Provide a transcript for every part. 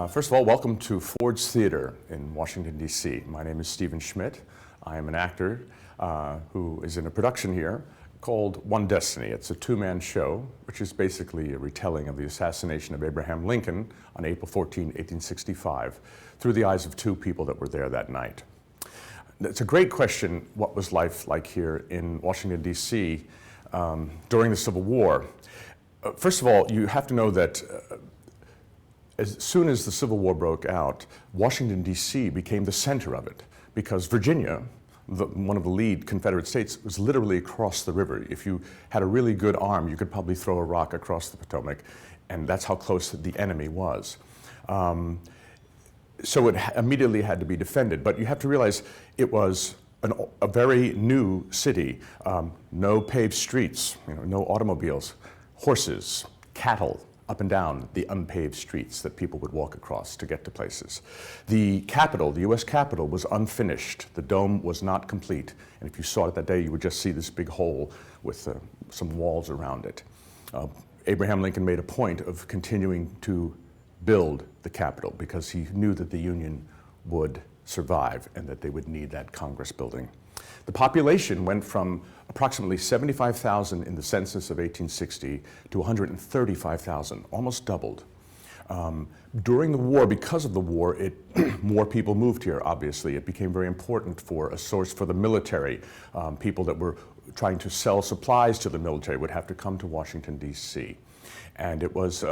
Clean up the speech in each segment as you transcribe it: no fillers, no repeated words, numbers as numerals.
First of all, welcome to Ford's Theater in Washington, D.C. My name is Stephen Schmidt. I am an actor who is in a production here called One Destiny. It's a two-man show, which is basically a retelling of the assassination of Abraham Lincoln on April 14, 1865, through the eyes of two people that were there that night. It's a great question, what was life like here in Washington, D.C. During the Civil War? First of all, you have to know that as soon as the Civil War broke out, Washington, D.C. became the center of it, because Virginia, one of the lead Confederate states, was literally across the river. If you had a really good arm, you could probably throw a rock across the Potomac, and that's how close the enemy was. So it immediately had to be defended. But you have to realize it was a very new city. No paved streets, no automobiles, horses, cattle, up and down the unpaved streets that people would walk across to get to places. The Capitol, the U.S. Capitol, was unfinished. The dome was not complete. And if you saw it that day, you would just see this big hole with some walls around it. Abraham Lincoln made a point of continuing to build the Capitol because he knew that the Union would survive and that they would need that Congress building. The population went from approximately 75,000 in the census of 1860 to 135,000, almost doubled. During the war, because of the war, more people moved here, obviously. It became very important for a source for the military. People that were trying to sell supplies to the military would have to come to Washington, D.C. And it was,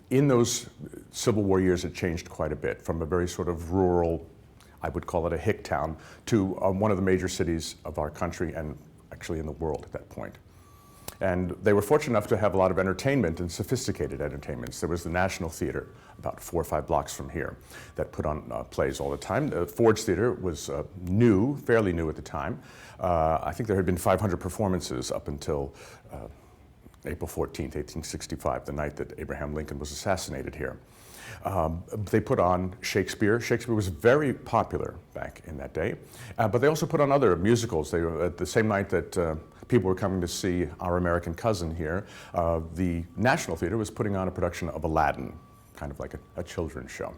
in those Civil War years, it changed quite a bit from a very sort of rural, I would call it a hick town, to one of the major cities of our country and actually in the world at that point. And they were fortunate enough to have a lot of entertainment and sophisticated entertainments. There was the National Theater about 4 or 5 blocks from here that put on plays all the time. Ford's Theater was new, fairly new at the time. I think there had been 500 performances up until April 14th, 1865, the night that Abraham Lincoln was assassinated here. They put on Shakespeare. Shakespeare was very popular back in that day, but they also put on other musicals. They were, at the same night that people were coming to see Our American Cousin here, the National Theater was putting on a production of Aladdin, kind of like a children's show.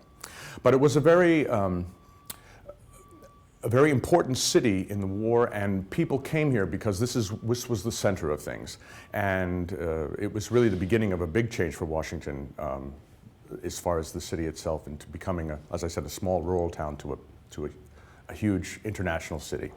But it was a very important city in the war, and people came here because this was the center of things. And it was really the beginning of a big change for Washington as far as the city itself, into becoming, as I said, a small rural town to a huge international city.